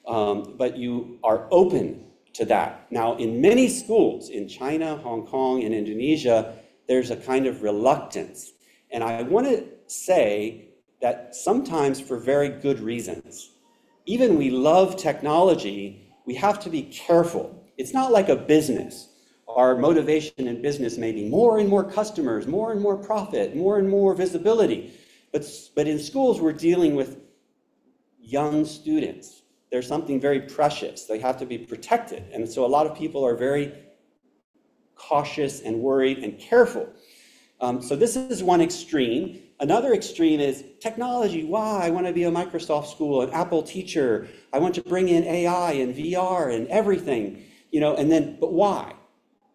but you are open to that. Now, in many schools in China, Hong Kong, and Indonesia, there's a kind of reluctance. And I want to say that sometimes for very good reasons. Even we love technology, we have to be careful. It's not like a business. Our motivation in business may be more and more customers, more and more profit, more and more visibility. But in schools, we're dealing with young students. There's something very precious. They have to be protected. And so a lot of people are very cautious and worried and careful. So this is one extreme. Another extreme is technology. Why? I want to be a Microsoft school, an Apple teacher. I want to bring in AI and VR and everything, and then, but why?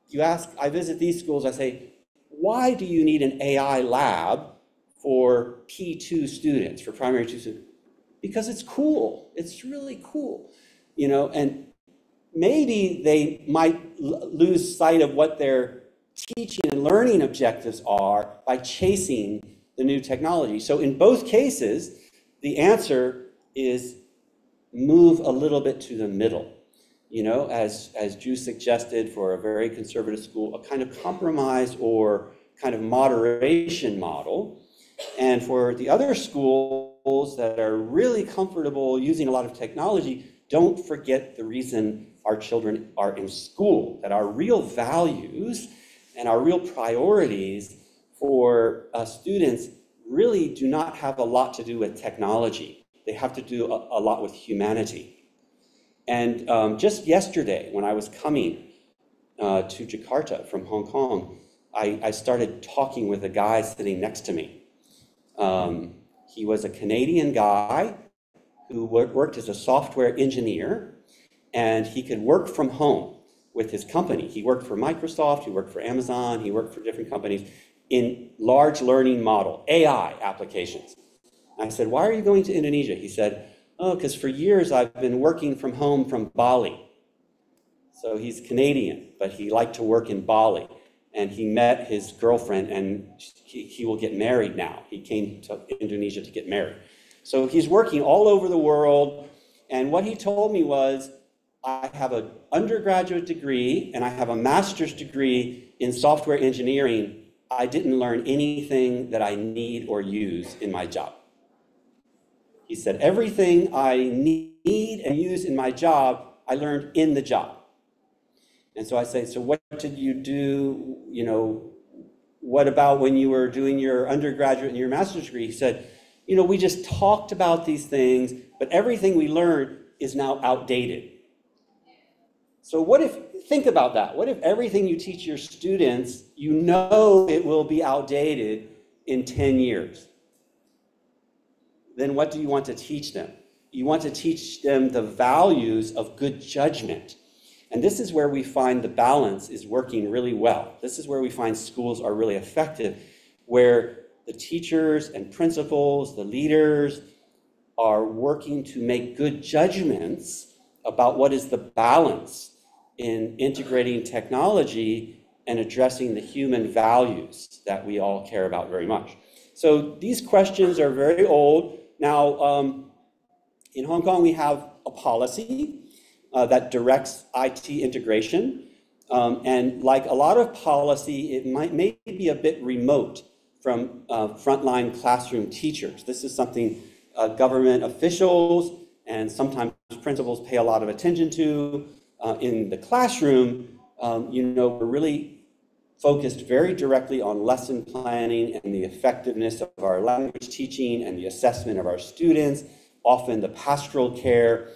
You ask, I visit these schools, I say, why do you need an AI lab for P2 students, for primary 2 students? Because it's cool. It's really cool, and maybe they might lose sight of what their teaching and learning objectives are by chasing the new technology. So in both cases, the answer is move a little bit to the middle. As Drew suggested for a very conservative school, a kind of compromise or kind of moderation model. And for the other schools that are really comfortable using a lot of technology, don't forget the reason our children are in school, that our real values and our real priorities for students really do not have a lot to do with technology. They have to do a lot with humanity. And just yesterday, when I was coming to Jakarta from Hong Kong, I started talking with a guy sitting next to me. He was a Canadian guy who worked as a software engineer, and he could work from home with his company. He worked for Microsoft, he worked for Amazon, he worked for different companies in large learning model, AI applications. And I said, why are you going to Indonesia? He said, oh, because for years I've been working from home from Bali. So he's Canadian, but he liked to work in Bali. And he met his girlfriend, and he will get married now. He came to Indonesia to get married. So he's working all over the world. And what he told me was, I have an undergraduate degree and I have a master's degree in software engineering. I didn't learn anything that I need or use in my job. He said, everything I need and use in my job, I learned in the job. And so I say, so what did you do? What about when you were doing your undergraduate and your master's degree? He said, we just talked about these things, but everything we learned is now outdated. So think about that. What if everything you teach your students, it will be outdated in 10 years? Then what do you want to teach them? You want to teach them the values of good judgment. And this is where we find the balance is working really well. This is where we find schools are really effective, where the teachers and principals, the leaders, are working to make good judgments about what is the balance in integrating technology and addressing the human values that we all care about very much. So these questions are very old. Now, in Hong Kong, we have a policy that directs IT integration. And like a lot of policy, it may be a bit remote from frontline classroom teachers. This is something government officials and sometimes principals pay a lot of attention to. In the classroom, we're really focused very directly on lesson planning and the effectiveness of our language teaching and the assessment of our students, often the pastoral care.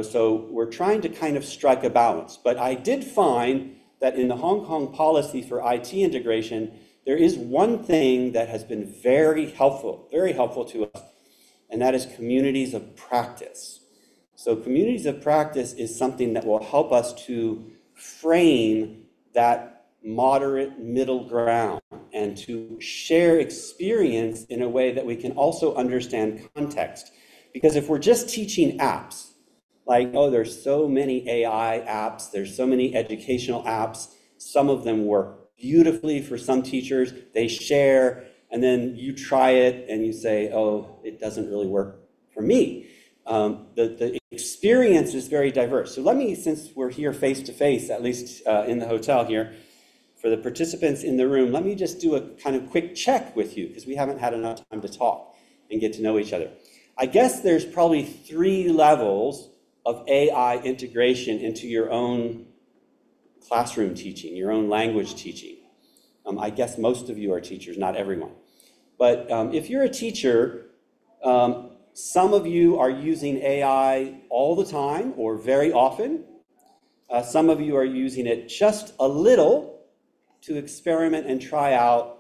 So we're trying to kind of strike a balance. But I did find that in the Hong Kong policy for IT integration, there is one thing that has been very helpful to us, and that is communities of practice. So communities of practice is something that will help us to frame that moderate middle ground and to share experience in a way that we can also understand context. Because if we're just teaching apps, like, oh, there's so many AI apps, there's so many educational apps, some of them work beautifully for some teachers, they share, and then you try it and you say, oh, it doesn't really work for me. The experience is very diverse. So let me, since we're here face to face, at least in the hotel here, for the participants in the room, let me just do a kind of quick check with you, because we haven't had enough time to talk and get to know each other. I guess there's probably 3 levels of AI integration into your own classroom teaching, your own language teaching. I guess most of you are teachers, not everyone. But if you're a teacher, some of you are using AI all the time or very often. Some of you are using it just a little to experiment and try out.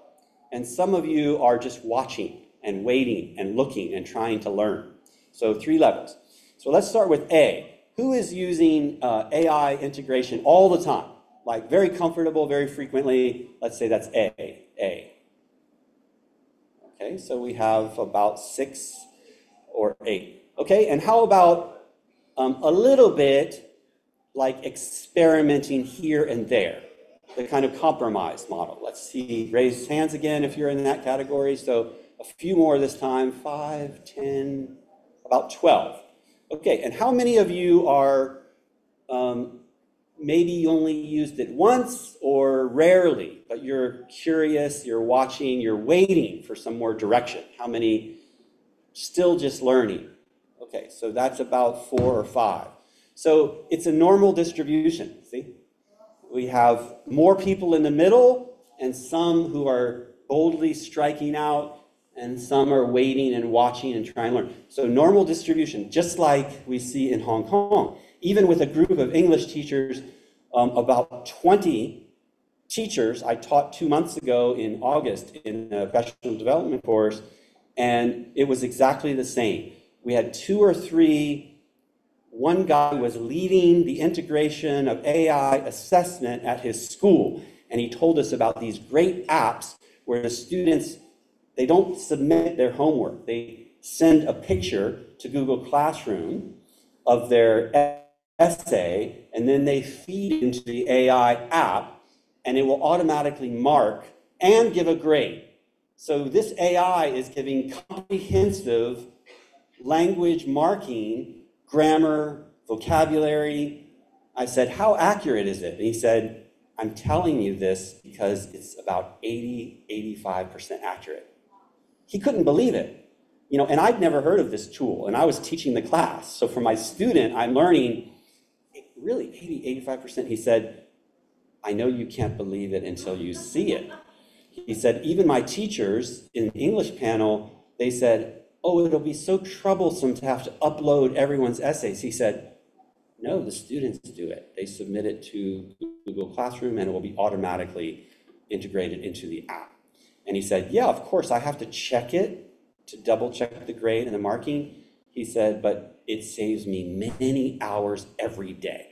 And some of you are just watching and waiting and looking and trying to learn. So 3 levels. So let's start with A. Who is using AI integration all the time? Like very comfortable, very frequently? Let's say that's A. A. Okay, so we have about 6 or 8. Okay, and how about a little bit like experimenting here and there? The kind of compromise model. Let's see, raise hands again if you're in that category. So a few more this time, 5, 10, about 12. Okay, and how many of you are maybe you only used it once or rarely, but you're curious, you're watching, you're waiting for some more direction? How many still just learning? Okay, so that's about 4 or 5. So it's a normal distribution, see? We have more people in the middle and some who are boldly striking out, and some are waiting and watching and trying to learn. So normal distribution, just like we see in Hong Kong. Even with a group of English teachers, about 20 teachers I taught 2 months ago in August in a professional development course, and it was exactly the same. We had 2 or 3. One guy was leading the integration of AI assessment at his school, and he told us about these great apps where the students, they don't submit their homework. They send a picture to Google Classroom of their essay, and then they feed it into the AI app, and it will automatically mark and give a grade. So this AI is giving comprehensive language marking, grammar, vocabulary. I said, how accurate is it? And he said, I'm telling you this because it's about 85% accurate. He couldn't believe it. And I'd never heard of this tool, and I was teaching the class. So for my student, I'm learning really 85%. He said, I know you can't believe it until you see it. He said, even my teachers in the English panel, they said, oh, it'll be so troublesome to have to upload everyone's essays. He said, no, the students do it. They submit it to Google Classroom, and it will be automatically integrated into the app. And he said, yeah, of course, I have to check it to double check the grade and the marking. He said, but it saves me many hours every day.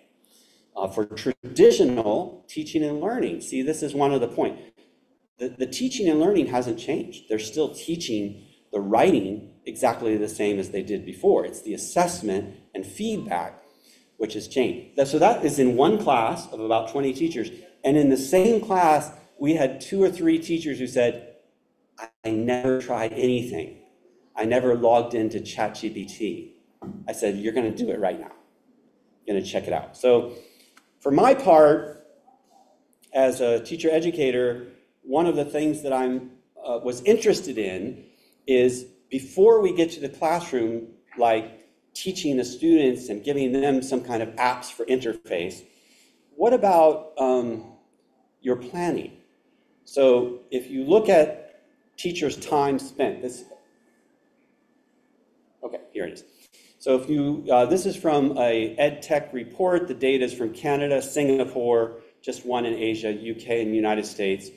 For traditional teaching and learning, see, this is one of the points. The teaching and learning hasn't changed. They're still teaching the writing exactly the same as they did before. It's the assessment and feedback which has changed. So that is in one class of about 20 teachers. And in the same class, we had 2 or 3 teachers who said, I never tried anything. I never logged into ChatGPT. I said, you're going to do it right now. You're going to check it out. So for my part, as a teacher educator, one of the things that I was interested in is before we get to the classroom, like teaching the students and giving them some kind of apps for interface, what about your planning? So if you look at teachers' time spent, okay, here it is. So if you, this is from a EdTech report. The data is from Canada, Singapore, just one in Asia, UK, and United States.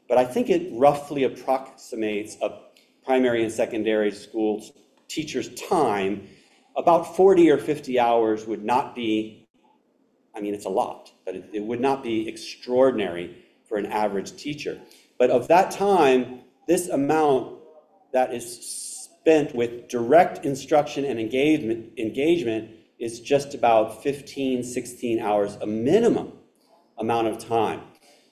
But I think it roughly approximates a primary and secondary school teacher's time. About 40 or 50 hours would not be, I mean, it's a lot, but it would not be extraordinary for an average teacher. But of that time, this amount that is spent with direct instruction and engagement is just about 15, 16 hours, a minimum amount of time.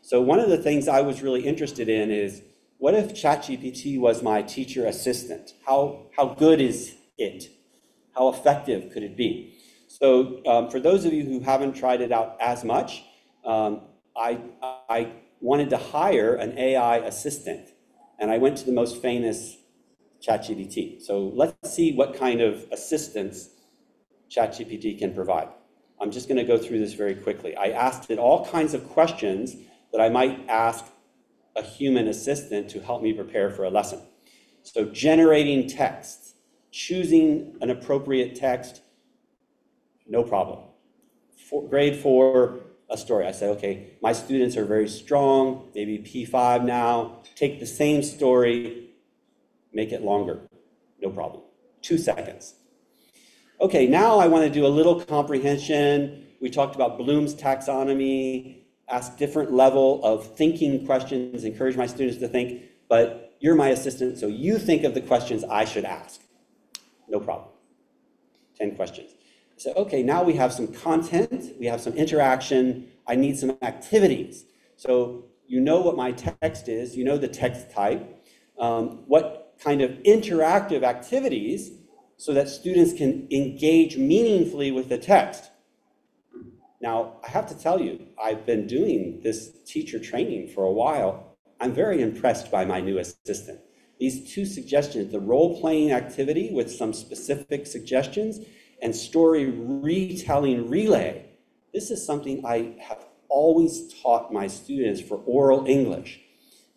So one of the things I was really interested in is, what if ChatGPT was my teacher assistant? How good is it? How effective could it be? So for those of you who haven't tried it out as much, I wanted to hire an AI assistant, and I went to the most famous ChatGPT. So let's see what kind of assistance ChatGPT can provide. I'm just going to go through this very quickly. I asked it all kinds of questions that I might ask a human assistant to help me prepare for a lesson. So generating text, choosing an appropriate text, no problem. Grade 4, a story. I said, okay, my students are very strong, maybe P5 now. Take the same story, make it longer, no problem. 2 seconds. Okay, now I want to do a little comprehension. We talked about Bloom's taxonomy, ask different level of thinking questions, encourage my students to think, but you're my assistant, so you think of the questions I should ask. No problem. 10 questions. So, okay, now we have some content, we have some interaction, I need some activities. So you know what my text is, you know the text type, what kind of interactive activities so that students can engage meaningfully with the text. Now, I have to tell you, I've been doing this teacher training for a while. I'm very impressed by my new assistant. These 2 suggestions, the role-playing activity with some specific suggestions and story retelling relay, this is something I have always taught my students for oral English,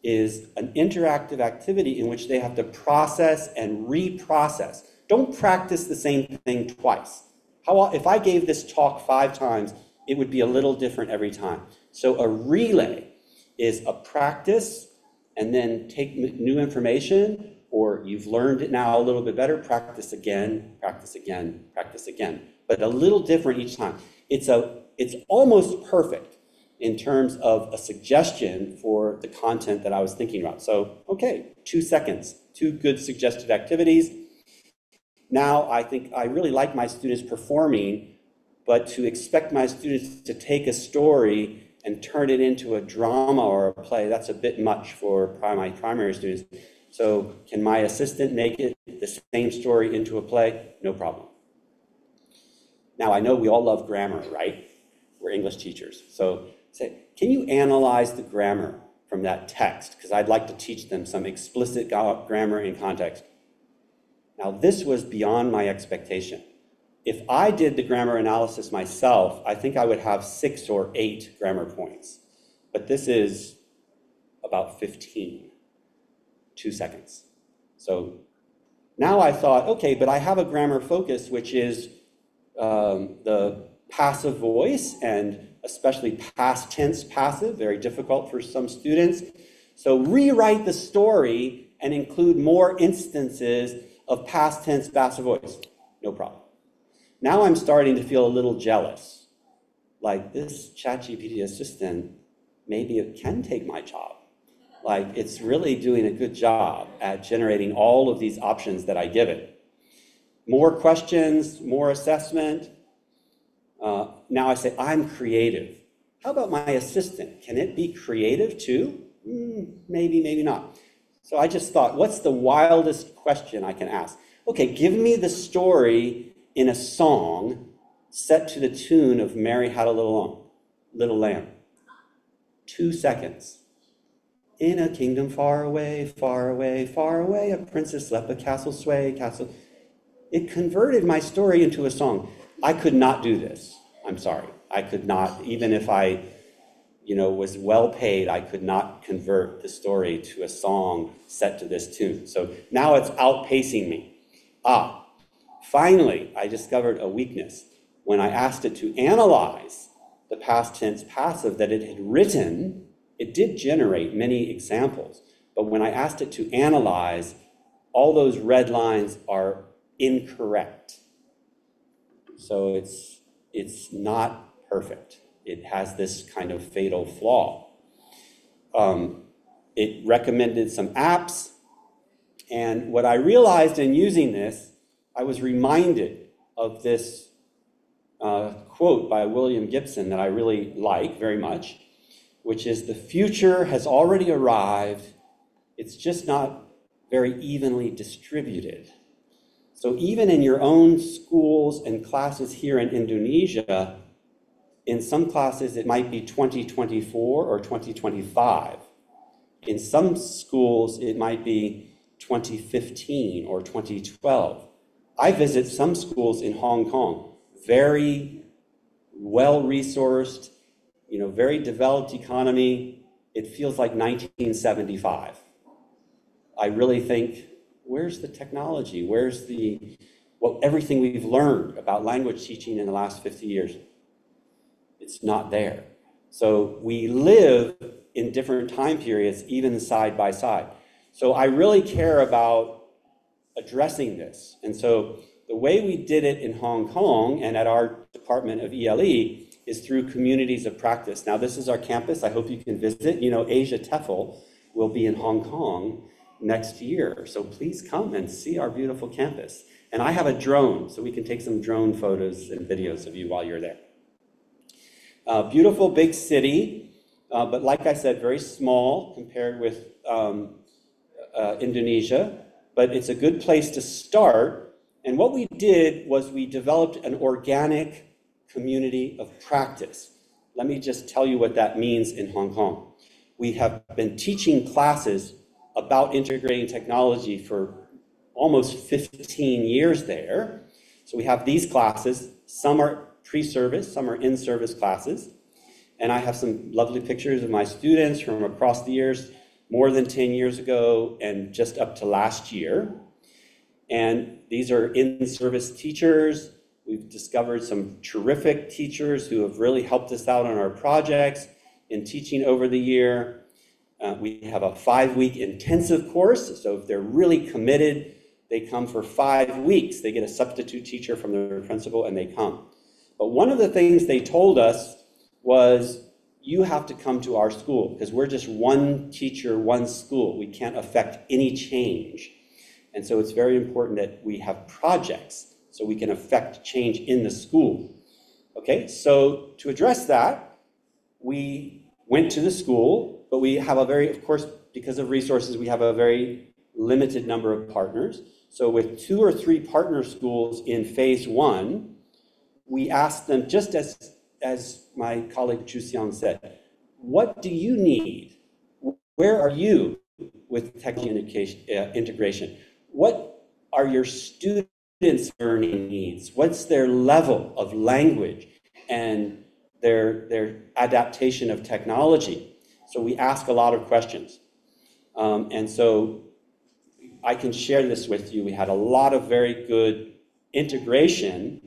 is an interactive activity in which they have to process and reprocess. Don't practice the same thing twice. If I gave this talk 5 times, it would be a little different every time. So a relay is a practice and then take new information, or you've learned it now a little bit better, practice again, practice again, practice again. But a little different each time. It's almost perfect in terms of a suggestion for the content that I was thinking about. So, okay, 2 seconds, 2 good suggested activities. Now I think I really like my students performing, but to expect my students to take a story and turn it into a drama or a play, that's a bit much for my primary students. So can my assistant make it the same story into a play? No problem. Now I know we all love grammar, right? We're English teachers. So say, can you analyze the grammar from that text? Because I'd like to teach them some explicit grammar in context. Now this was beyond my expectation. If I did the grammar analysis myself, I think I would have 6 or 8 grammar points. But this is about 15, 2 seconds. So now I thought, okay, but I have a grammar focus, which is the passive voice, and especially past tense passive, very difficult for some students. So rewrite the story and include more instances of past tense passive voice. No problem. Now I'm starting to feel a little jealous. Like, this ChatGPT assistant, maybe it can take my job. Like, it's really doing a good job at generating all of these options that I give it. More questions, more assessment. Now I say, I'm creative. How about my assistant? Can it be creative too? Maybe, maybe not. So I just thought, what's the wildest question I can ask? Okay, give me the story in a song set to the tune of Mary Had a Little Lamb. 2 seconds. In a kingdom far away, far away, far away, a princess left a castle sway, castle. It converted my story into a song. I could not do this. I'm sorry. I could not, even if I, was well paid, I could not convert the story to a song set to this tune. So now it's outpacing me. Finally, I discovered a weakness. When I asked it to analyze the past tense passive that it had written, it did generate many examples. But when I asked it to analyze, all those red lines are incorrect. So it's not perfect. It has this kind of fatal flaw. It recommended some apps, and what I realized in using this, I was reminded of this quote by William Gibson that I really like very much, which is, the future has already arrived, it's just not very evenly distributed. So even in your own schools and classes here in Indonesia, in some classes it might be 2024 or 2025. In some schools it might be 2015 or 2012. I visit some schools in Hong Kong, very well-resourced, very developed economy. It feels like 1975. I really think, where's the technology? Where's everything we've learned about language teaching in the last 50 years? It's not there. So we live in different time periods, even side by side. So I really care about addressing this. And so the way we did it in Hong Kong and at our Department of ELE is through communities of practice. Now, this is our campus. I hope you can visit. Asia TEFL will be in Hong Kong next year. So please come and see our beautiful campus. And I have a drone, so we can take some drone photos and videos of you while you're there. Beautiful big city, but like I said, very small compared with Indonesia, but it's a good place to start. And what we did was we developed an organic community of practice. Let me just tell you what that means in Hong Kong. We have been teaching classes about integrating technology for almost 15 years there. So we have these classes. Some are pre-service, some are in-service classes. And I have some lovely pictures of my students from across the years, more than 10 years ago and just up to last year. And these are in-service teachers. We've discovered some terrific teachers who have really helped us out on our projects in teaching over the year. We have a 5-week intensive course, so if they're really committed, they come for 5 weeks. They get a substitute teacher from their principal and they come. But one of the things they told us was, you have to come to our school because we're just one teacher, one school. We can't affect any change. And so it's very important that we have projects so we can affect change in the school. Okay, so to address that, we went to the school, but we have of course, because of resources, we have a very limited number of partners. So with 2 or 3 partner schools in phase 1, we asked them, just as my colleague Chu Xiang said, what do you need? Where are you with technology integration? What are your students' learning needs? What's their level of language and their adaptation of technology? So we ask a lot of questions. And so I can share this with you. We had a lot of very good integration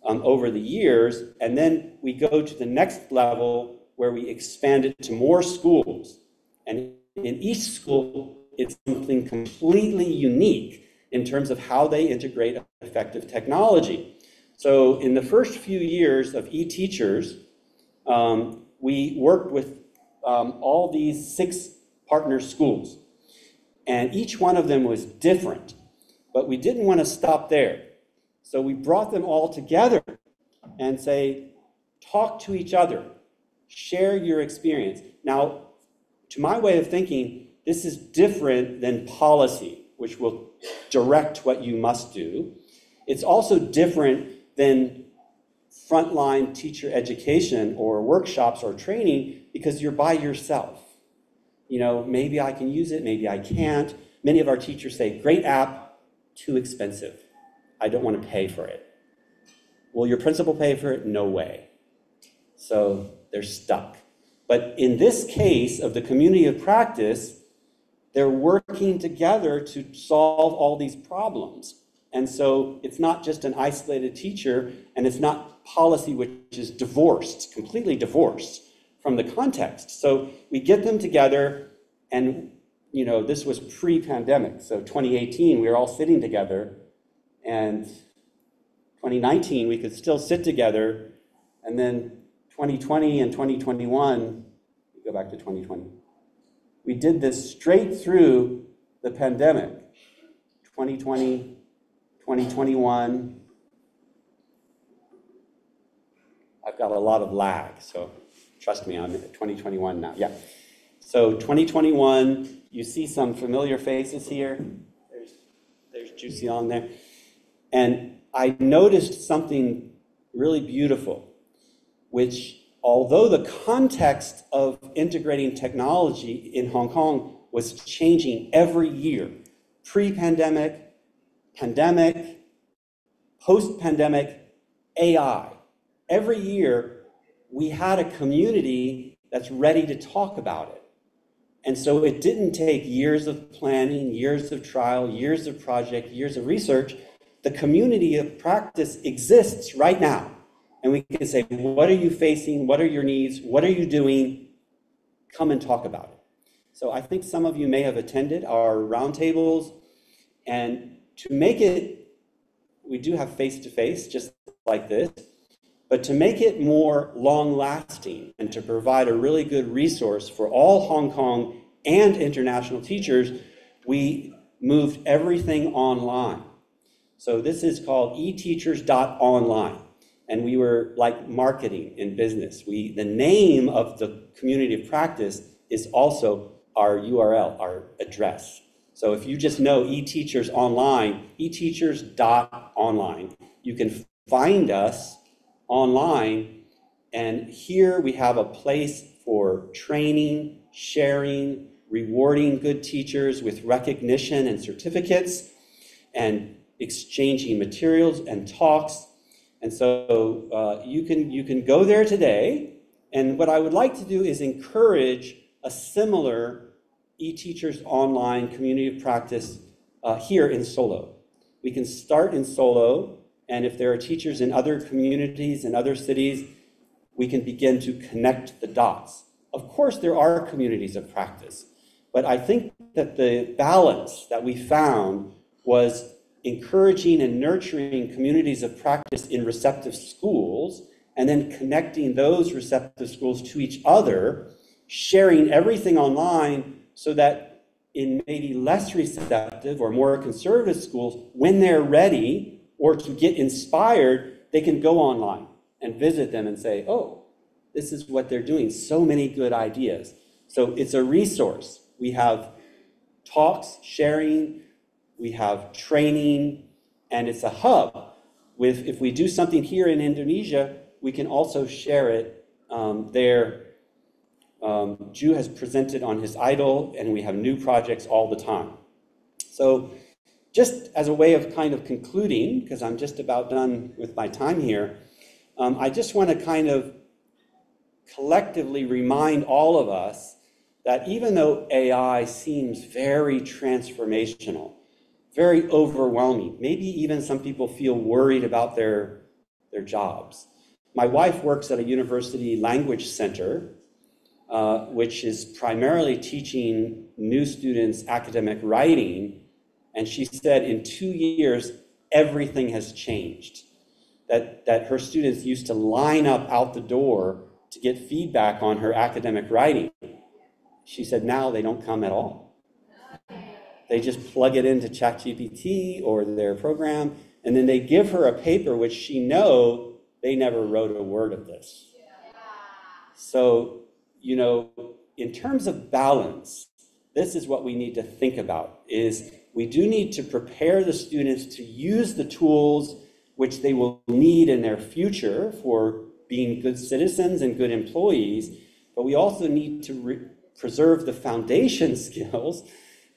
over the years, and then we go to the next level where we expand it to more schools. And in each school, it's something completely unique in terms of how they integrate effective technology. So in the first few years of eTeachers, we worked with all these 6 partner schools. And each one of them was different, but we didn't want to stop there. So we brought them all together and say, talk to each other, share your experience. Now, to my way of thinking, this is different than policy, which will direct what you must do. It's also different than frontline teacher education or workshops or training because you're by yourself. Maybe I can use it, maybe I can't. Many of our teachers say, great app, too expensive. I don't want to pay for it. Will your principal pay for it? No way. So they're stuck. But in this case of the community of practice, they're working together to solve all these problems. And so it's not just an isolated teacher, and it's not policy which is divorced, completely divorced from the context. So we get them together, and this was pre-pandemic. So 2018, we were all sitting together, and 2019, we could still sit together, and then 2020 and 2021, go back to 2020. We did this straight through the pandemic, 2020, 2021. I've got a lot of lag, so trust me, I'm at 2021 now. Yeah. So 2021, you see some familiar faces here. There's Ju Xiang there. And I noticed something really beautiful, which although the context of integrating technology in Hong Kong was changing every year, pre-pandemic, pandemic, post-pandemic, AI, every year we had a community that's ready to talk about it. And so it didn't take years of planning, years of trial, years of project, years of research. The community of practice exists right now. And we can say, what are you facing? What are your needs? What are you doing? Come and talk about it. So I think some of you may have attended our roundtables. And to make it, we do have face-to-face, just like this. But to make it more long-lasting and to provide a really good resource for all Hong Kong and international teachers, we moved everything online. So this is called eteachers.online. And we were like marketing in business. The name of the community of practice is also our URL, our address. So if you just know eTeachers online, eteachers.online, you can find us online, and here we have a place for training, sharing, rewarding good teachers with recognition and certificates, and exchanging materials and talks. And so you can go there today, and what I would like to do is encourage a similar eTeachers online community of practice here in Solo. We can start in Solo, and if there are teachers in other communities and other cities, we can begin to connect the dots. Of course, there are communities of practice, but I think that the balance that we found was encouraging and nurturing communities of practice in receptive schools, and then connecting those receptive schools to each other, sharing everything online so that in maybe less receptive or more conservative schools, when they're ready or to get inspired, they can go online and visit them and say, oh, this is what they're doing. So many good ideas. So it's a resource. We have talks, sharing, we have training, and it's a hub. If we do something here in Indonesia, we can also share it there. Ju has presented on his idol, and we have new projects all the time. So just as a way of kind of concluding, because I'm just about done with my time here, I just want to kind of collectively remind all of us that even though AI seems very transformational, very overwhelming, maybe even some people feel worried about their jobs. My wife works at a university language center, which is primarily teaching new students academic writing. And she said in 2 years, everything has changed. That her students used to line up out the door to get feedback on her academic writing. She said now they don't come at all. They just plug it into ChatGPT or their program, and then they give her a paper which she knows they never wrote a word of this. So, you know, in terms of balance, this is what we need to think about, is we do need to prepare the students to use the tools which they will need in their future for being good citizens and good employees, but we also need to preserve the foundation skills,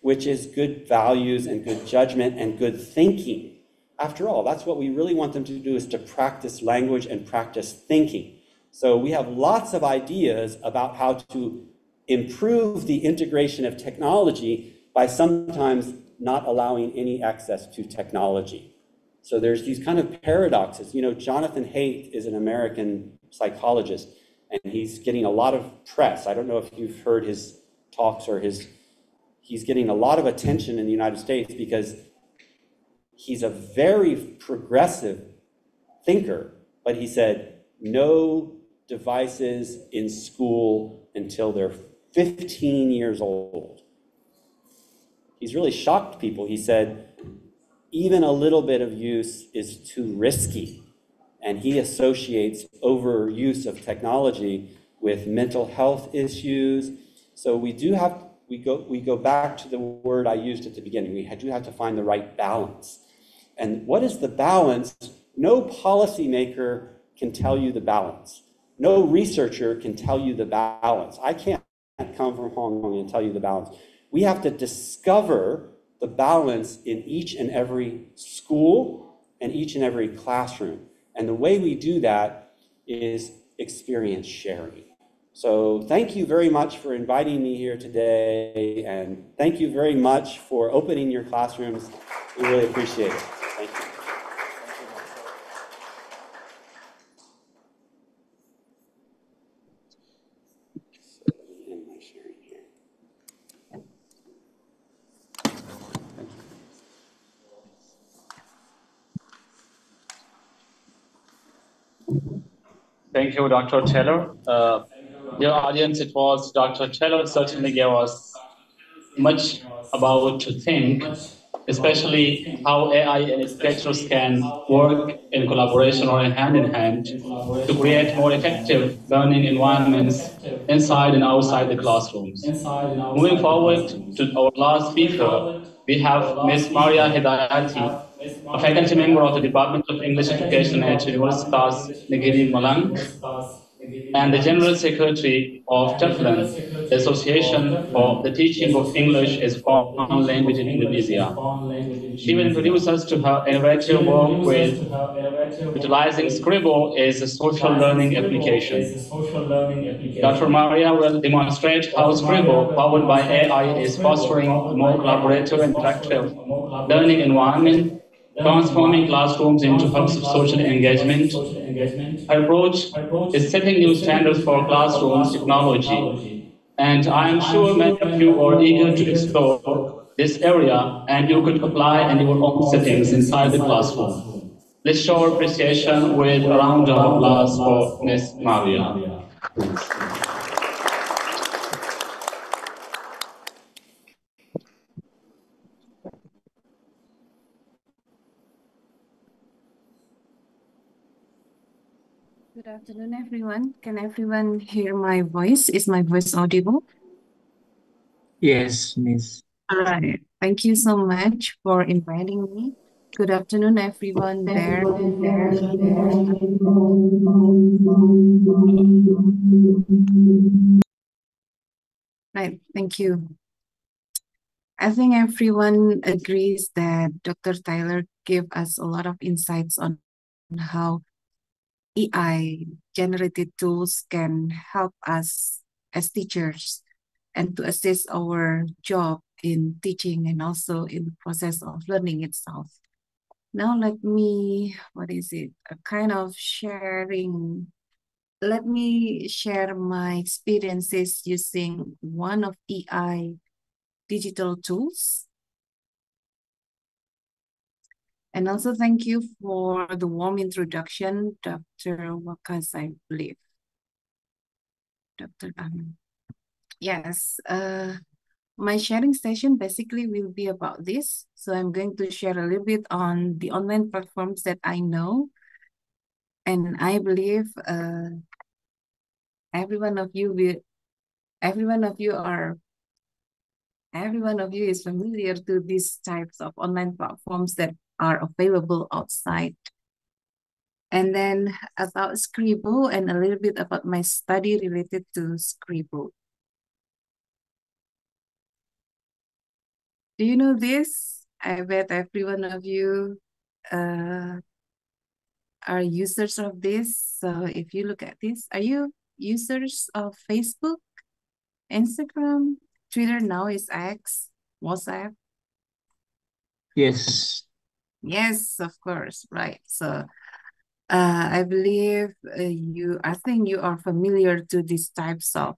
which is good values and good judgment and good thinking. After all, that's what we really want them to do, is to practice language and practice thinking. So we have lots of ideas about how to improve the integration of technology by sometimes not allowing any access to technology. So there's these kind of paradoxes. You know, Jonathan Haidt is an American psychologist, and he's getting a lot of press. I don't know if you've heard his talks or he's getting a lot of attention in the United States because he's a very progressive thinker, but he said, no devices in school until they're 15 years old. He's really shocked people. He said, even a little bit of use is too risky. And he associates overuse of technology with mental health issues. So we go back to the word I used at the beginning. We do have to find the right balance. And what is the balance? No policymaker can tell you the balance. No researcher can tell you the balance. I can't come from Hong Kong and tell you the balance. We have to discover the balance in each and every school and each and every classroom. And the way we do that is experience sharing. So thank you very much for inviting me here today, and thank you very much for opening your classrooms. We really appreciate it. Thank you. So let me end my sharing here. Thank you, Dr. Taylor. Dear audience, it was Dr. Taylor certainly gave us much about to think, especially how AI and educators can work in collaboration or hand in hand to create more effective learning environments inside and outside the classrooms. Moving forward to our last speaker, we have Ms. Maria Hidayati, a faculty member of the Department of English Education at Universitas Negeri Malang, and the General Secretary of TEFLN, the Association for the Teaching of English as a Foreign Language in Indonesia. She will introduce us to her innovative work with utilizing Scribble as a social learning application. Dr. Maria will demonstrate how Scribble, powered by AI, is fostering a more collaborative and interactive learning environment, transforming classrooms into hubs of social engagement. Her approach is setting new standards for classrooms technology. And I am sure many of you are eager to explore this area, and you could apply in your own settings inside the classroom. Let's show our appreciation with a round of applause for Ms. Maria. Good afternoon, everyone. Can everyone hear my voice? Is my voice audible? Yes, Miss. All right. Thank you so much for inviting me. Good afternoon, everyone there. Right. Thank you. I think everyone agrees that Dr. Tyler gave us a lot of insights on how AI generated tools can help us as teachers and to assist our job in teaching and also in the process of learning itself. Now let me, what is it? A kind of sharing. Let me share my experiences using one of AI digital tools. And also thank you for the warm introduction, Dr. Wakas, I believe. Dr. Amin. Yes, my sharing session basically will be about this. So I'm going to share a little bit on the online platforms that I know. And I believe every one of you is familiar to these types of online platforms that are available outside. And then about Scribble and a little bit about my study related to Scribble. Do you know this? I bet every one of you are users of this. So if you look at this, are you users of Facebook, Instagram, Twitter now is X, WhatsApp? Yes. Yes, of course, right. So I believe I think you are familiar to these types of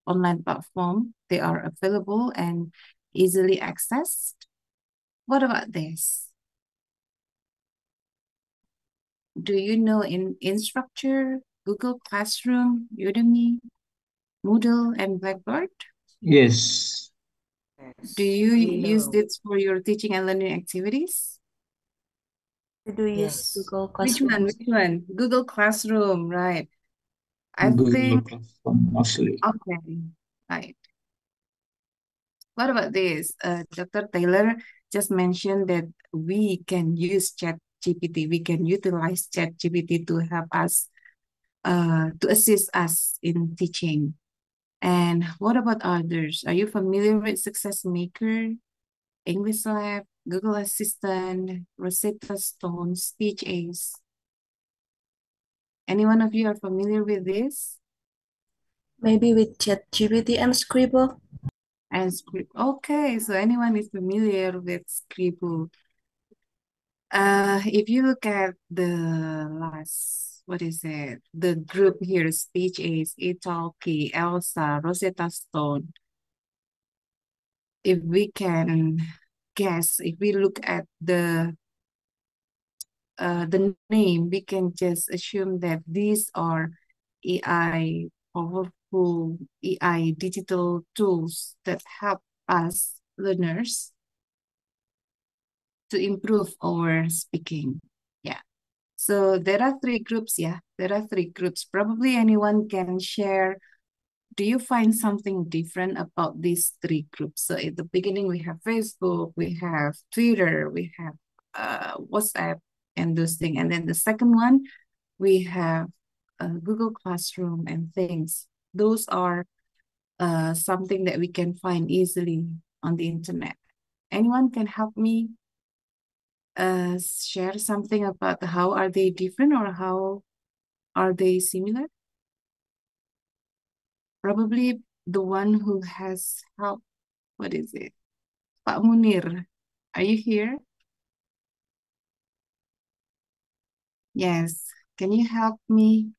online platform. They are available and easily accessed. What about this? Do you know in Instructure, Google Classroom, Udemy, Moodle, and Blackboard? Yes. Do you use this for your teaching and learning activities? We do use Yes. Google Which Classroom. one? Google Classroom, right. I Google think, Classroom mostly. okay, right. What about this? Dr. Taylor just mentioned that we can use ChatGPT. We can utilize ChatGPT to help us, to assist us in teaching. And what about others? Are you familiar with Success Maker, English Lab, Google Assistant, Rosetta Stone, Speech Ace? Any one of you are familiar with this? Maybe with ChatGPT and Scribble. And Scribble. Okay, so anyone is familiar with Scribble. If you look at the last, what is it? The group here, Speech Ace, Italki, Elsa, Rosetta Stone. If we can guess, if we look at the name, we can just assume that these are AI, powerful AI digital tools that help us learners to improve our speaking. Yeah. So there are three groups. Yeah, there are three groups. Probably anyone can share. Do you find something different about these three groups? So at the beginning, we have Facebook, we have Twitter, we have WhatsApp, and those things. And then the second one, we have Google Classroom and things. Those are something that we can find easily on the internet. Anyone can help me share something about how are they different or how are they similar? Probably the one who has helped, what is it? Pak Munir, are you here? Yes, can you help me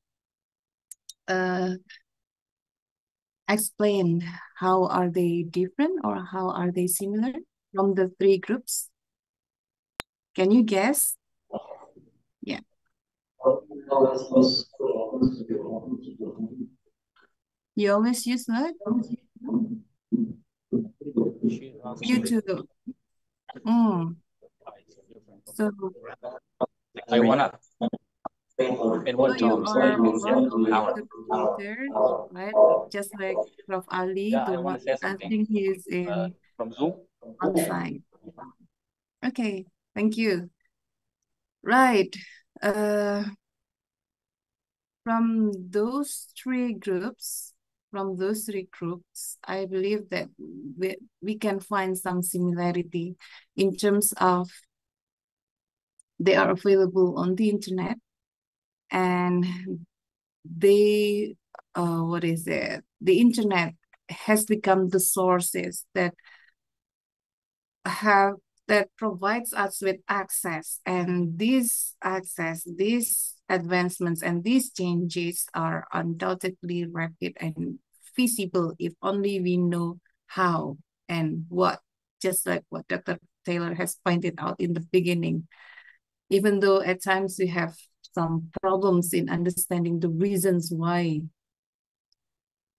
explain how are they different or how are they similar from the three groups? Can you guess? Yeah. You always use what? YouTube. So, I wanna in so one you term. are one of the creators, right? Just like Prof. Ali, Yeah, the I want one, to say I something think he is in from Zoom. on site. Okay, thank you. Right. From those three groups, I believe that we can find some similarity in terms of they are available on the internet and they, what is it? The internet has become the sources that provides us with access, and these advancements and these changes are undoubtedly rapid and feasible if only we know how and what, just like what Dr. Taylor has pointed out in the beginning. Even though at times we have some problems in understanding the reasons why.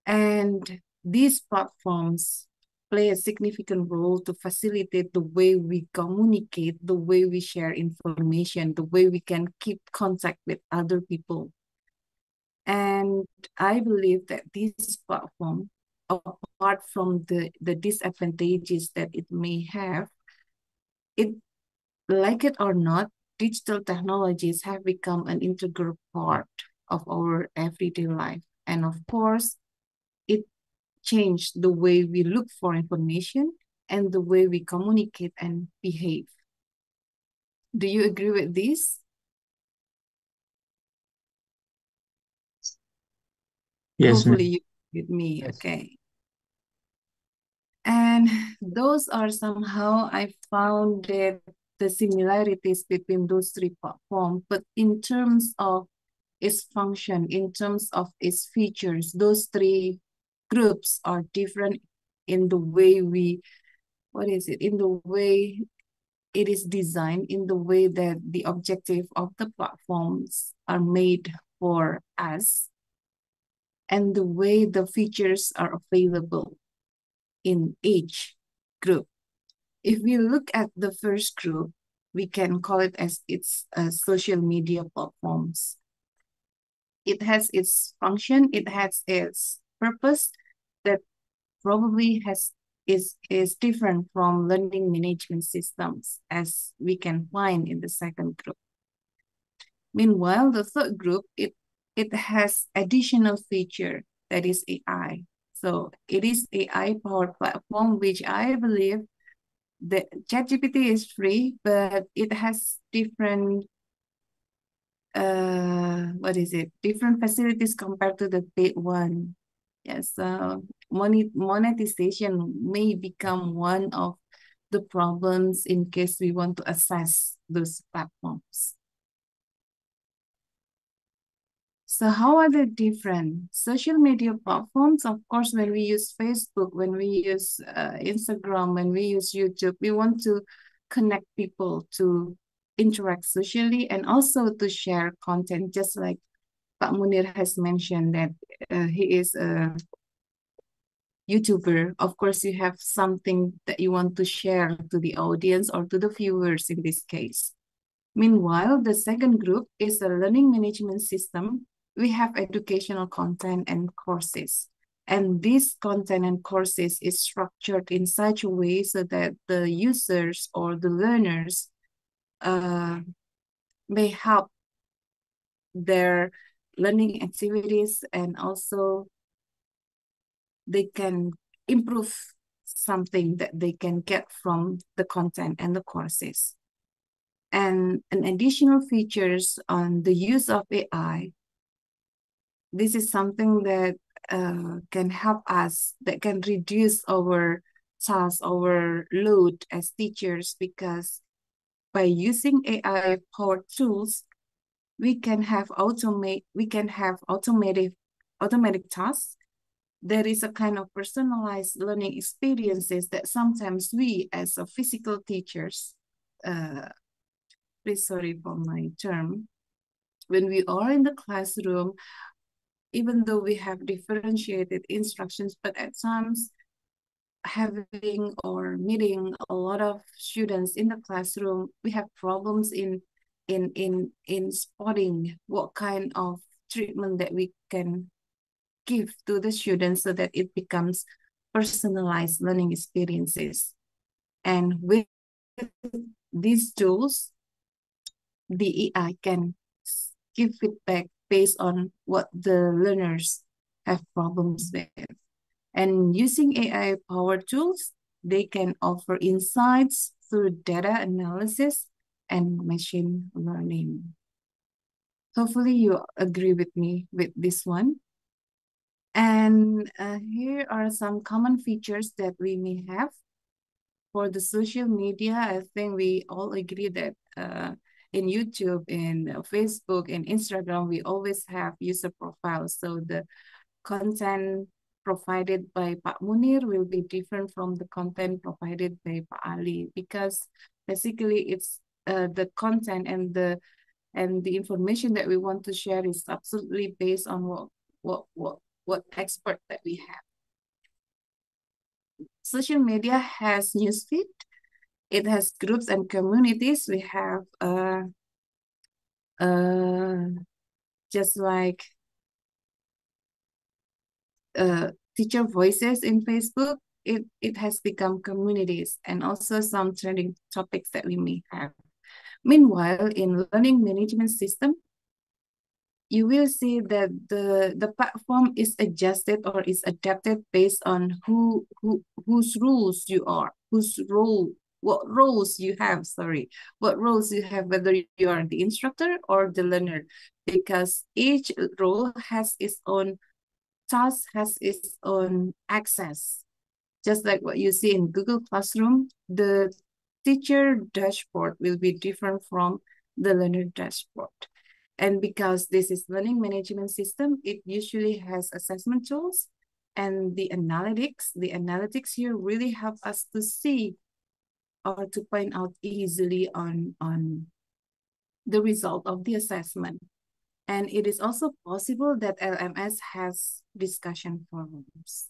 And these platforms play a significant role to facilitate the way we communicate, the way we share information, the way we can keep contact with other people. And I believe that this platform, apart from the disadvantages that it may have, it, like it or not, digital technologies have become an integral part of our everyday life. And of course, it changed the way we look for information and the way we communicate and behave. Do you agree with this? Yes, ma'am. Hopefully you agree with me. Yes. Okay. And those are somehow I found that the similarities between those three platforms, but in terms of its function, in terms of its features, those three groups are different in the way we, in the way it is designed, in the way that the objective of the platforms are made for us, and the way the features are available in each group. If we look at the first group, we can call it as its social media platforms. It has its function, it has its purpose that probably has is different from learning management systems, as we can find in the second group. Meanwhile, the third group, it has additional feature, that is AI. So it is AI powered platform, which I believe the ChatGPT is free, but it has different different facilities compared to the paid one. Yes, monetization may become one of the problems in case we want to access those platforms. So how are they different? Social media platforms, of course, when we use Facebook, when we use Instagram, when we use YouTube, we want to connect people, to interact socially, and also to share content, just like Pak Munir has mentioned that he is a YouTuber. Of course, you have something that you want to share to the audience or to the viewers in this case. Meanwhile, the second group is a learning management system. We have educational content and courses. And this content and courses is structured in such a way so that the users or the learners may help their learning activities, and also they can improve something that they can get from the content and the courses. And an additional features on the use of AI, this is something that can help us, that can reduce our task, our load as teachers, because by using AI powered tools, we can have automatic tasks. There is a kind of personalized learning experiences that sometimes we as a physical teachers, please sorry for my term, when we are in the classroom, even though we have differentiated instructions, but at times having or meeting a lot of students in the classroom, we have problems in spotting what kind of treatment that we can give to the students so that it becomes personalized learning experiences. And with these tools, the AI can give feedback based on what the learners have problems with. And using AI-powered tools, they can offer insights through data analysis and machine learning. Hopefully you agree with me with this one. And here are some common features that we may have. For the social media, I think we all agree that in YouTube, in Facebook, in Instagram, we always have user profiles. So the content provided by Pak Munir will be different from the content provided by Pak Ali, because basically it's the content and the information that we want to share is absolutely based on what expert that we have. Social media has newsfeed. It has groups and communities. We have just like teacher voices in Facebook. It has become communities, and also some trending topics that we may have. Meanwhile, in learning management system, you will see that the platform is adjusted or is adapted based on whose rules you are, what roles you have, whether you are the instructor or the learner, because each role has its own task, has its own access. Just like what you see in Google Classroom, the teacher dashboard will be different from the learner dashboard. And because this is learning management system, it usually has assessment tools and the analytics. The analytics here really help us to see or to point out easily on the result of the assessment. And it is also possible that LMS has discussion forums.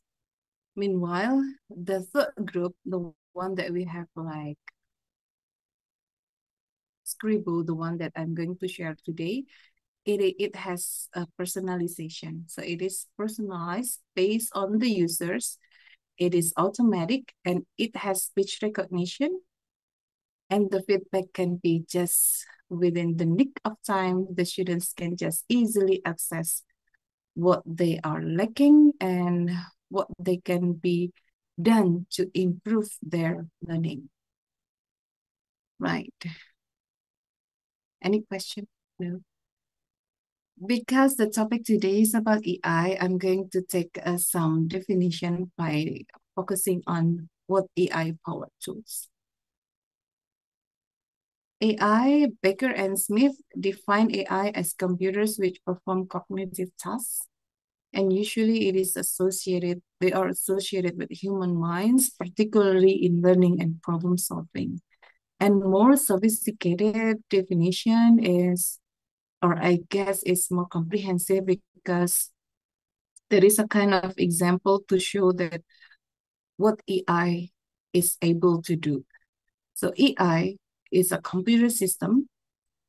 Meanwhile, the third group, the one that we have like Scribble, the one that I'm going to share today, it has a personalization. So it is personalized based on the users, it is automatic and it has speech recognition, and the feedback can be just within the nick of time. The students can just easily access what they are lacking and what they can be done to improve their learning. Right. Any question? No. Because the topic today is about AI, I'm going to take some definition by focusing on what AI powered tools. AI, Baker and Smith define AI as computers which perform cognitive tasks, and usually they are associated with human minds, particularly in learning and problem solving. And more sophisticated definition is, or I guess it's more comprehensive, because there is a kind of example to show that what AI is able to do. So AI is a computer system,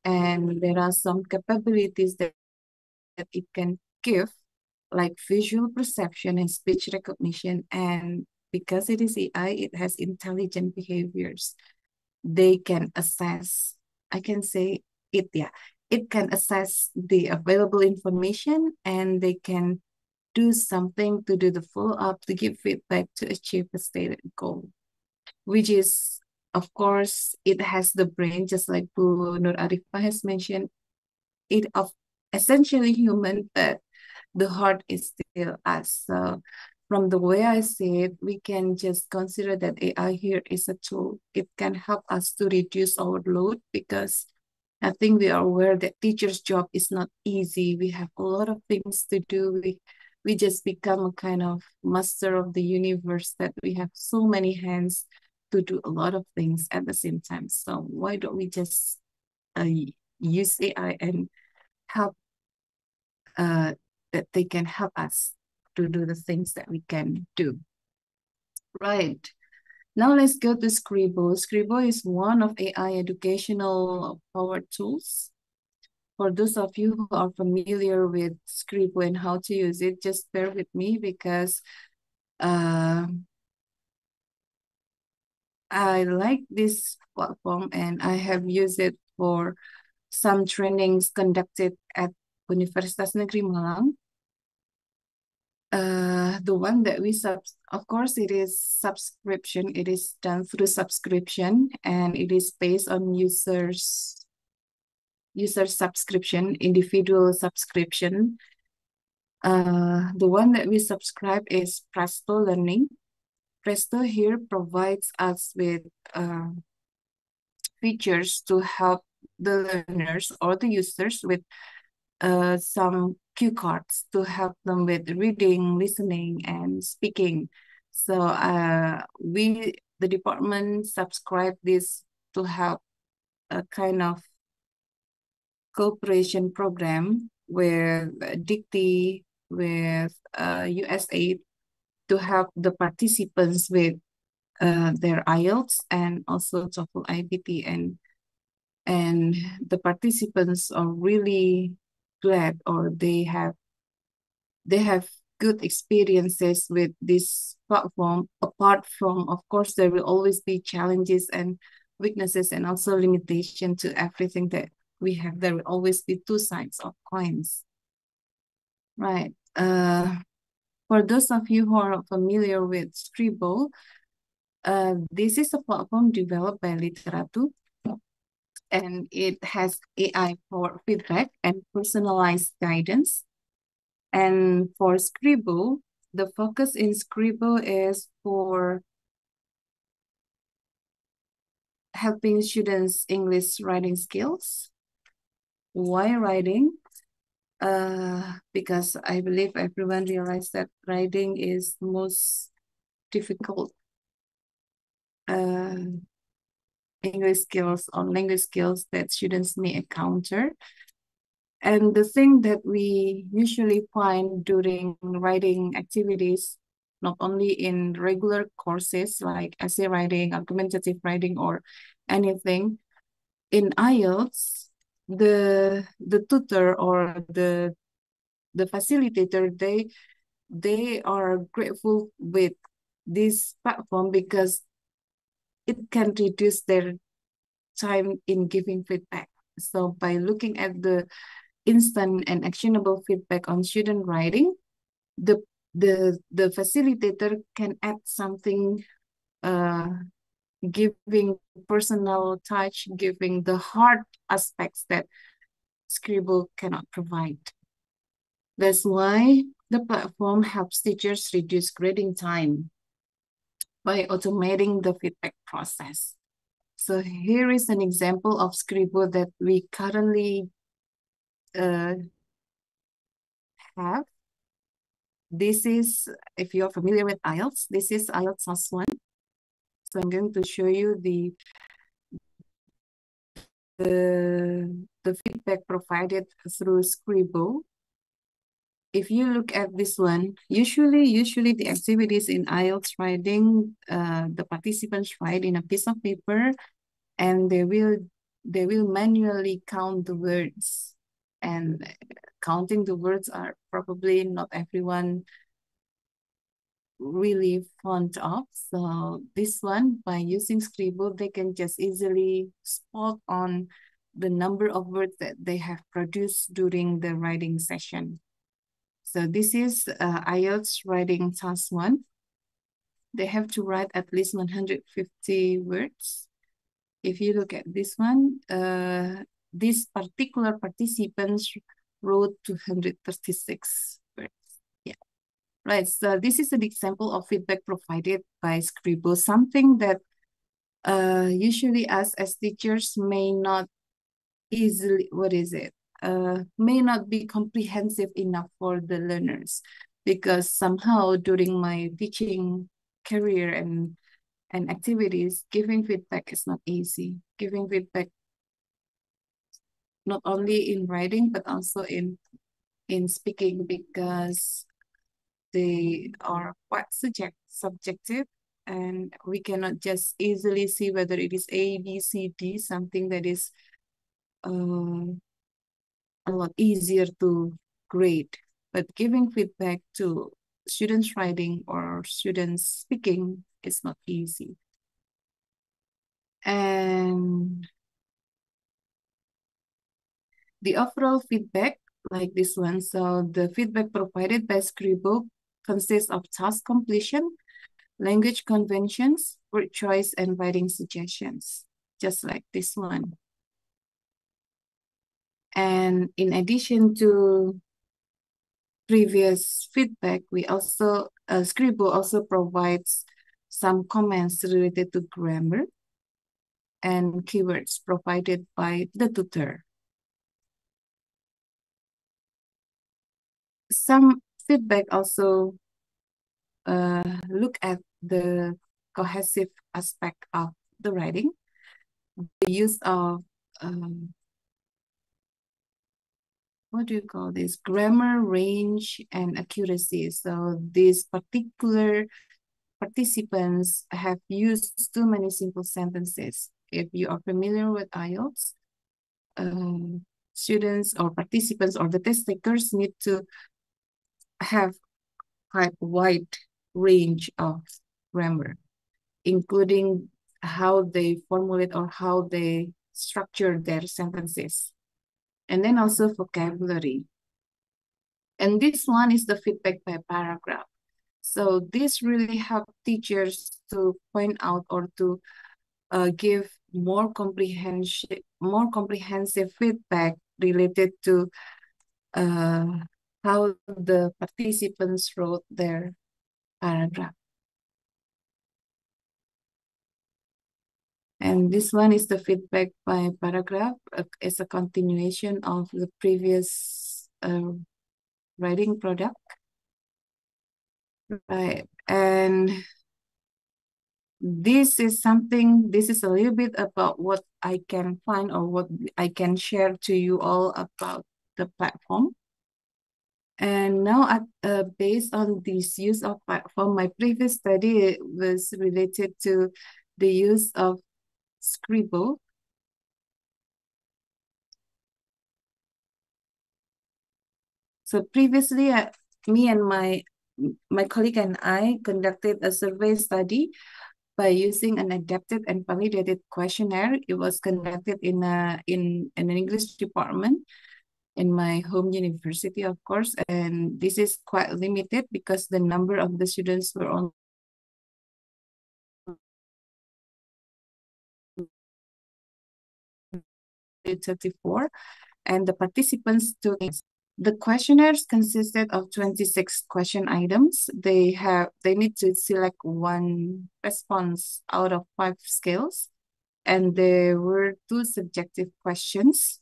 and there are some capabilities that it can give, like visual perception and speech recognition. And because it is AI, it has intelligent behaviors. They can assess, I can say it, yeah, it can assess the available information, and they can do something to do the follow-up, to give feedback to achieve a stated goal, which is, of course, it has the brain, just like Bu Nur Arifah has mentioned, it of essentially human, but the heart is still us. So from the way I see it, we can just consider that AI here is a tool. It can help us to reduce our load, because I think we are aware that teacher's job is not easy. We have a lot of things to do. We just become a kind of master of the universe, that we have so many hands to do a lot of things at the same time. So why don't we just use AI and help that they can help us to do the things that we can do. Right. Now let's go to Scribble. Scribble is one of AI educational powered tools. For those of you who are familiar with Scribble and how to use it, just bear with me, because I like this platform and I have used it for some trainings conducted at Universitas Negeri Malang. The one that we of course, it is subscription. It is done through subscription, and it is based on user subscription, individual subscription. The one that we subscribe is Presto Learning. Presto here provides us with features to help the learners or the users with some cue cards to help them with reading, listening, and speaking. So the department, subscribe this to help a kind of cooperation program with Dicty, with USAID, to help the participants with their IELTS and also TOEFL IBT, and the participants are really glad, or they have good experiences with this platform. Apart from, of course, there will always be challenges and weaknesses and also limitation to everything that we have. There will always be two sides of coins. Right. For those of you who are familiar with Scribble, this is a platform developed by Literatur, and it has AI for feedback and personalized guidance. And for Scribble, the focus in Scribble is for helping students' English writing skills. Why writing? Because I believe everyone realized that writing is the most difficult English skills or language skills that students may encounter. And the thing that we usually find during writing activities, not only in regular courses like essay writing, argumentative writing, or anything, in IELTS, the tutor or the facilitator, they are grateful with this platform because it can reduce their time in giving feedback. So by looking at the instant and actionable feedback on student writing, the facilitator can add something, giving personal touch, giving the hard aspects that Scribble cannot provide. That's why the platform helps teachers reduce grading time by automating the feedback process. So here is an example of Scribble that we currently have. This is, if you're familiar with IELTS, this is IELTS +1. So I'm going to show you the feedback provided through Scribble. If you look at this one, usually the activities in IELTS writing, the participants write in a piece of paper, and they will manually count the words. And counting the words are probably not everyone really fond of. So this one, by using Scribble, they can just easily spot on the number of words that they have produced during the writing session. So this is IELTS writing task 1. They have to write at least 150 words. If you look at this one, this particular participants wrote 236 words. Yeah, right. So this is an example of feedback provided by Scribble, something that usually us as teachers may not easily, may not be comprehensive enough for the learners, because somehow during my teaching career and activities, giving feedback is not easy. Giving feedback not only in writing but also in speaking, because they are quite subjective, and we cannot just easily see whether it is A, B, C, D, something that is a lot easier to grade. But giving feedback to students writing or students speaking is not easy. And the overall feedback, like this one, so the feedback provided by Scribble consists of task completion, language conventions, word choice, and writing suggestions, just like this one. And in addition to previous feedback, we also, Scribble also provides some comments related to grammar and keywords provided by the tutor. Some feedback also look at the cohesive aspect of the writing, the use of what do you call this? Grammar, range, and accuracy. So these particular participants have used too many simple sentences. If you are familiar with IELTS, students or participants or the test takers need to have quite wide range of grammar, including how they formulate or how they structure their sentences. And then also vocabulary. And this one is the feedback by paragraph. So this really helps teachers to point out or to give more comprehensive feedback related to how the participants wrote their paragraph. And this one is the feedback by paragraph. It's a continuation of the previous writing product. Right. And this is a little bit about what I can find or what I can share to you all about the platform. And now, based on this use of platform, my previous study was related to the use of Scribble. So previously, me and my my colleague and I conducted a survey study by using an adapted and validated questionnaire. It was conducted in an English department in my home university, of course, and this is quite limited because the number of the students were only 34, and the participants took. The questionnaires consisted of 26 question items. They need to select one response out of 5 scales, and there were 2 subjective questions.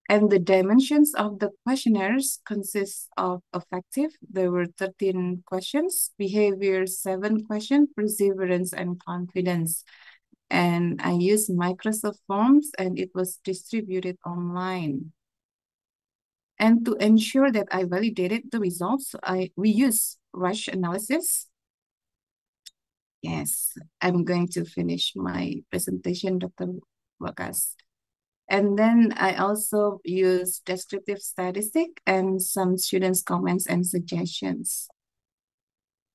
And the dimensions of the questionnaires consist of affective. There were 13 questions, behavior 7 questions, perseverance and confidence. And I used Microsoft Forms, and it was distributed online. And to ensure that I validated the results, we use rush analysis. Yes, I'm going to finish my presentation, Dr. Wakas. And then I also use descriptive statistic and some students' comments and suggestions.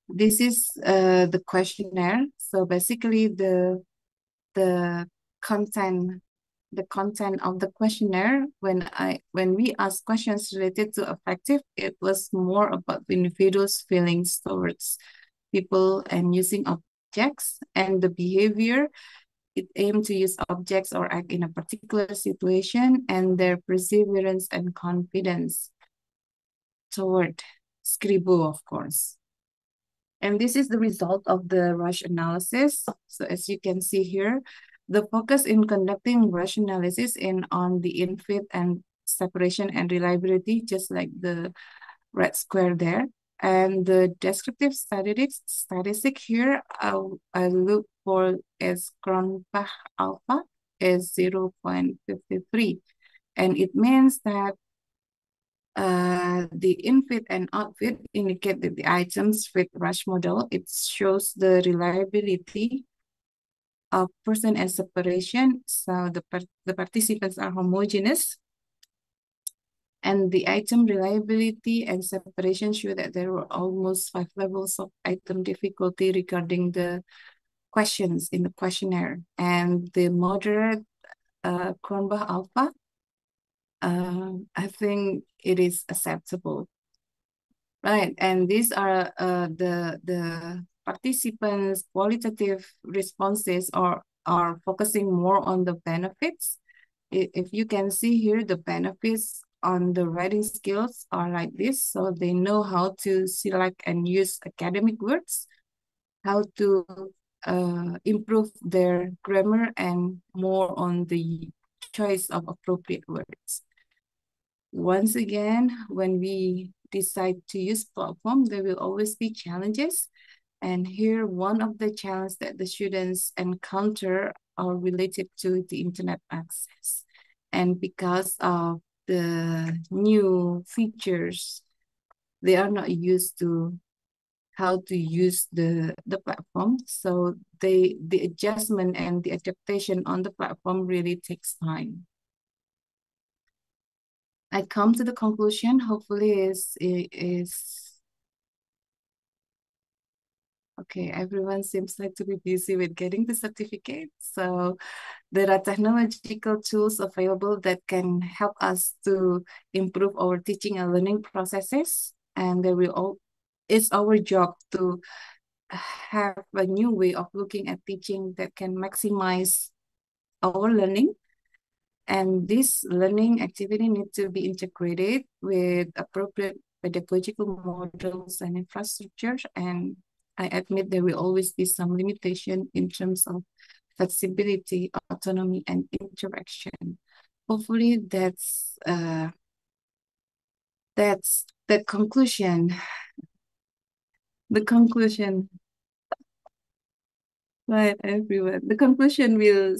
This is the questionnaire. So basically the content of the questionnaire, when we ask questions related to affective, it was more about the individual's feelings towards people and using objects, and the behavior, it aimed to use objects or act in a particular situation, and their perseverance and confidence toward scribo, of course. And this is the result of the rush analysis. So as you can see here, the focus in conducting rush analysis on the in-fit and separation and reliability, just like the red square there. And the descriptive statistic here, I look for as Cronbach alpha is 0.53. And it means that the in-fit and out-fit indicate that the items fit rush model. It shows the reliability of person and separation. So the participants are homogeneous. And the item reliability and separation show that there were almost 5 levels of item difficulty regarding the questions in the questionnaire. And the moderate Cronbach alpha, I think it is acceptable. Right, and these are the participants' qualitative responses are focusing more on the benefits. If you can see here, the benefits on the writing skills are like this. So they know how to select and use academic words, how to improve their grammar, and more on the choice of appropriate words. Once again, when we decide to use platform, there will always be challenges. And here, one of the challenges that the students encounter are related to the internet access. And because of the new features, they are not used to how to use the platform. So the adjustment and the adaptation on the platform really takes time. I come to the conclusion, hopefully is okay, everyone seems like to be busy with getting the certificate. So there are technological tools available that can help us to improve our teaching and learning processes. And it's our job to have a new way of looking at teaching that can maximize our learning. And this learning activity needs to be integrated with appropriate pedagogical models and infrastructure. And I admit there will always be some limitation in terms of flexibility, autonomy, and interaction. Hopefully that's the conclusion. The conclusion. Right, everyone. The conclusion will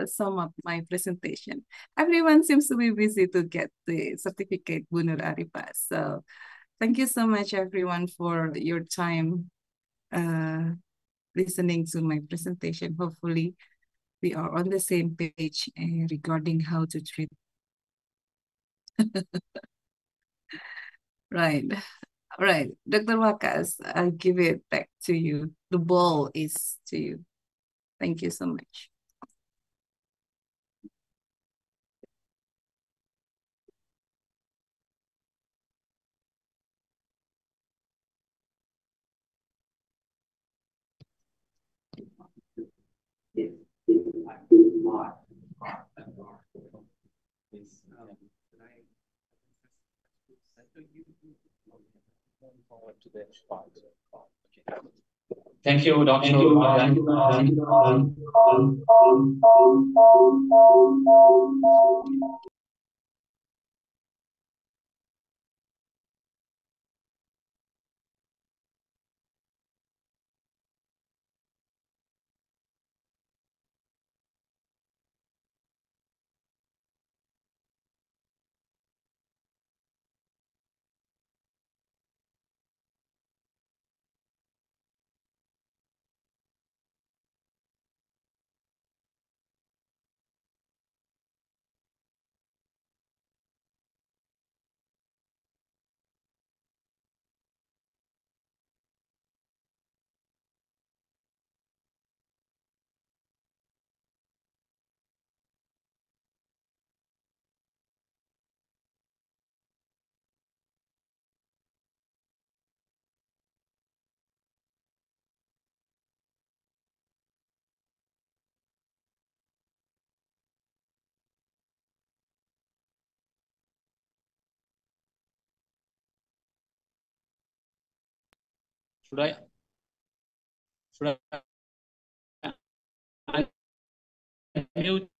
sum up my presentation. Everyone seems to be busy to get the certificate, Bu Nur Arifah. So thank you so much, everyone, for your time listening to my presentation. Hopefully, we are on the same page regarding how to treat. Right. All right, Dr. Wakas, I'll give it back to you. The ball is to you. Thank you so much. Thank you, Dr. Should I unmute?